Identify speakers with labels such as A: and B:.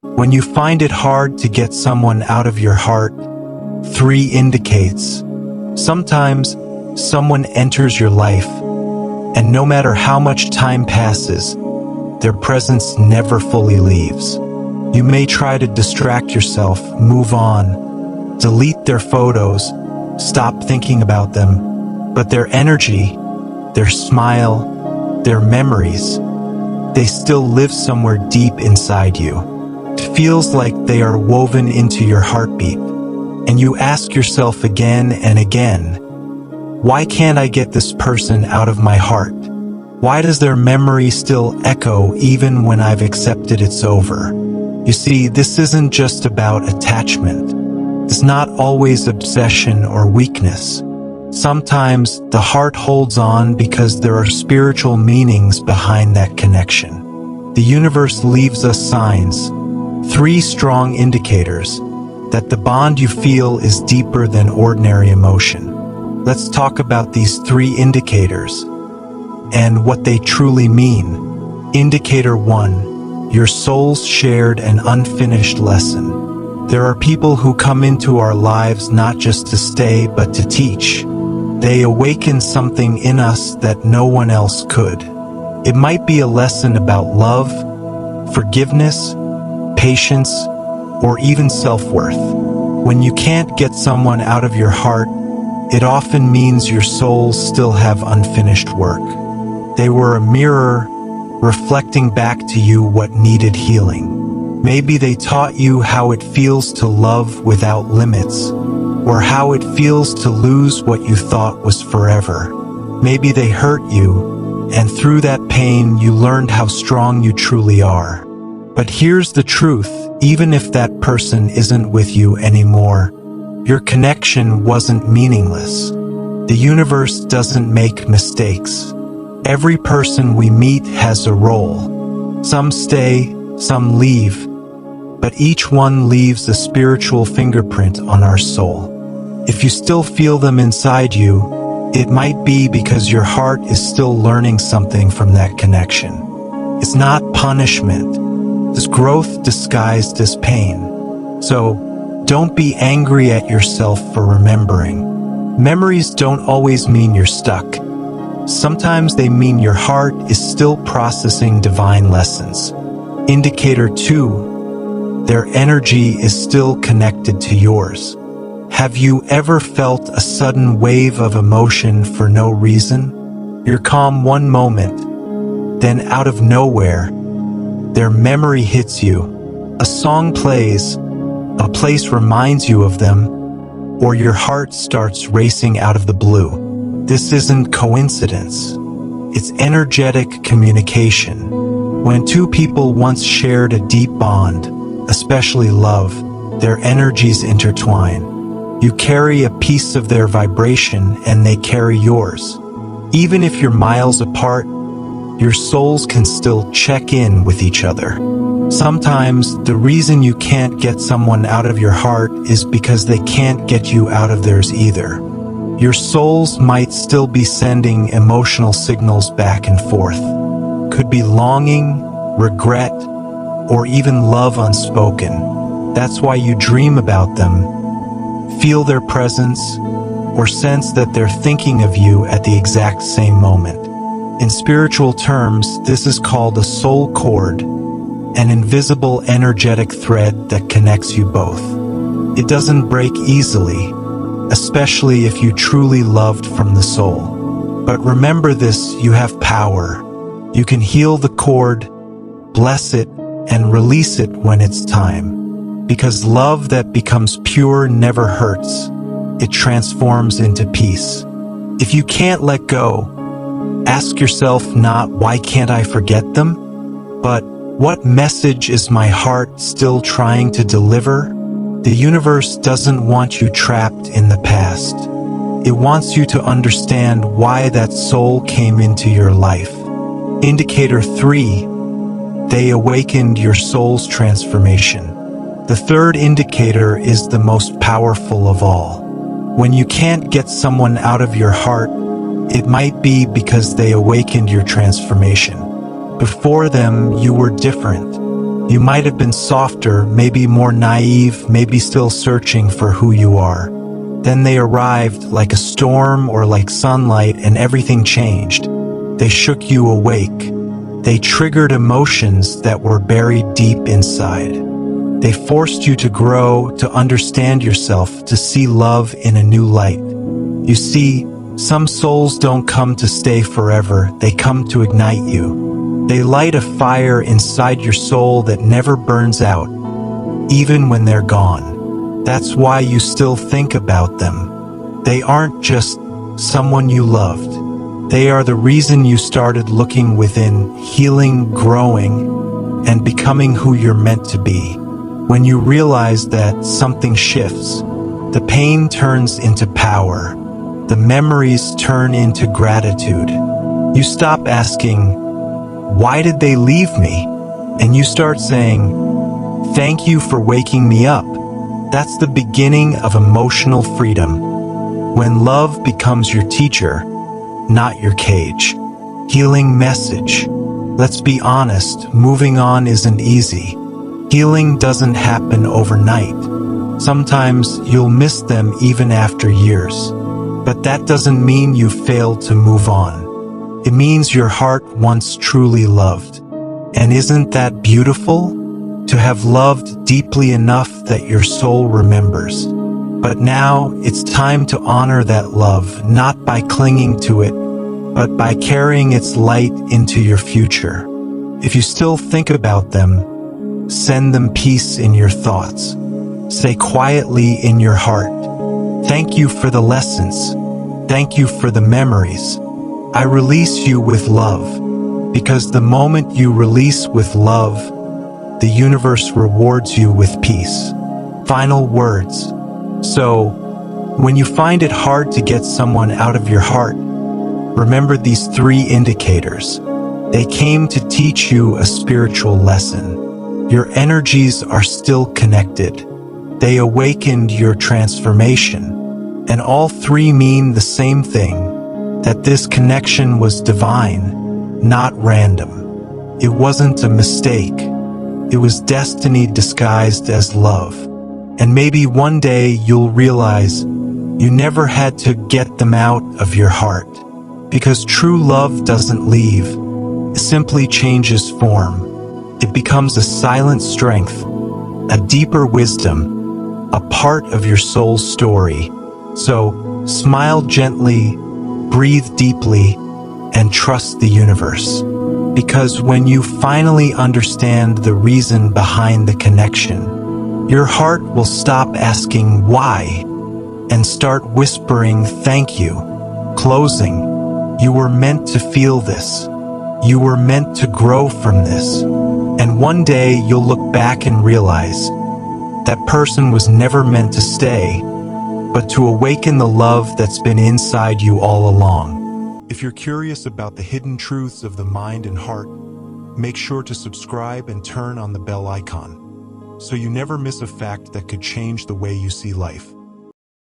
A: When you find it hard to get someone out of your heart, 3 indicates. Sometimes someone enters your life, and no matter how much time passes, their presence never fully leaves. You may try to distract yourself, move on, delete their photos, stop thinking about them, but their energy, their smile, their memories, they still live somewhere deep inside you. It feels like they are woven into your heartbeat, and you ask yourself again and again, why can't I get this person out of my heart? Why does their memory still echo even when I've accepted it's over? You see, this isn't just about attachment. It's not always obsession or weakness. Sometimes the heart holds on because there are spiritual meanings behind that connection. The universe leaves us signs, 3 strong indicators, that the bond you feel is deeper than ordinary emotion. Let's talk about these 3 indicators and what they truly mean. Indicator 1, your soul's shared and unfinished lesson. There are people who come into our lives not just to stay, but to teach. They awaken something in us that no one else could. It might be a lesson about love, forgiveness, patience, or even self-worth. When you can't get someone out of your heart, it often means your souls still have unfinished work. They were a mirror reflecting back to you what needed healing. Maybe they taught you how it feels to love without limits, or how it feels to lose what you thought was forever. Maybe they hurt you, and through that pain you learned how strong you truly are. But here's the truth, even if that person isn't with you anymore, your connection wasn't meaningless. The universe doesn't make mistakes. Every person we meet has a role. Some stay, some leave, but each one leaves a spiritual fingerprint on our soul. If you still feel them inside you, it might be because your heart is still learning something from that connection. It's not punishment. It's growth disguised as pain. So, don't be angry at yourself for remembering. Memories don't always mean you're stuck. Sometimes they mean your heart is still processing divine lessons. Indicator 2, their energy is still connected to yours. Have you ever felt a sudden wave of emotion for no reason? You're calm one moment, then out of nowhere, their memory hits you. A song plays, a place reminds you of them, or your heart starts racing out of the blue. This isn't coincidence. It's energetic communication. When 2 people once shared a deep bond, especially love, their energies intertwine. You carry a piece of their vibration and they carry yours. Even if you're miles apart, your souls can still check in with each other. Sometimes the reason you can't get someone out of your heart is because they can't get you out of theirs either. Your souls might still be sending emotional signals back and forth. Could be longing, regret, or even love unspoken. That's why you dream about them, feel their presence, or sense that they're thinking of you at the exact same moment. In spiritual terms, this is called a soul cord, an invisible energetic thread that connects you both. It doesn't break easily, especially if you truly loved from the soul. But remember this, you have power. You can heal the cord, bless it, and release it when it's time. Because love that becomes pure never hurts. It transforms into peace. If you can't let go, ask yourself not why can't I forget them, but what message is my heart still trying to deliver? The universe doesn't want you trapped in the past. It wants you to understand why that soul came into your life. Indicator 3, they awakened your soul's transformation. The third indicator is the most powerful of all. When you can't get someone out of your heart, it might be because they awakened your transformation. Before them, you were different. You might have been softer, maybe more naive, maybe still searching for who you are. Then they arrived like a storm or like sunlight, and everything changed. They shook you awake. They triggered emotions that were buried deep inside. They forced you to grow, to understand yourself, to see love in a new light. You see, some souls don't come to stay forever, they come to ignite you. They light a fire inside your soul that never burns out, even when they're gone. That's why you still think about them. They aren't just someone you loved. They are the reason you started looking within, healing, growing, and becoming who you're meant to be. When you realize that, something shifts. The pain turns into power. The memories turn into gratitude. You stop asking, "Why did they leave me?" And you start saying, "Thank you for waking me up." That's the beginning of emotional freedom. When love becomes your teacher, not your cage. Healing message. Let's be honest, moving on isn't easy. Healing doesn't happen overnight. Sometimes you'll miss them even after years. But that doesn't mean you failed to move on. It means your heart once truly loved. And isn't that beautiful? To have loved deeply enough that your soul remembers. But now it's time to honor that love, not by clinging to it, but by carrying its light into your future. If you still think about them, send them peace in your thoughts. Say quietly in your heart, "Thank you for the lessons. Thank you for the memories. I release you with love." Because the moment you release with love, the universe rewards you with peace. Final words. So, when you find it hard to get someone out of your heart, remember these 3 indicators. They came to teach you a spiritual lesson. Your energies are still connected. They awakened your transformation. And all 3 mean the same thing, that this connection was divine, not random. It wasn't a mistake. It was destiny disguised as love. And maybe one day you'll realize you never had to get them out of your heart. Because true love doesn't leave. It simply changes form. It becomes a silent strength, a deeper wisdom, a part of your soul's story. So, smile gently, breathe deeply, and trust the universe. Because when you finally understand the reason behind the connection, your heart will stop asking why and start whispering thank you. Closing, you were meant to feel this. You were meant to grow from this. And one day you'll look back and realize that person was never meant to stay, but to awaken the love that's been inside you all along. If you're curious about the hidden truths of the mind and heart, make sure to subscribe and turn on the bell icon, so you never miss a fact that could change the way you see life.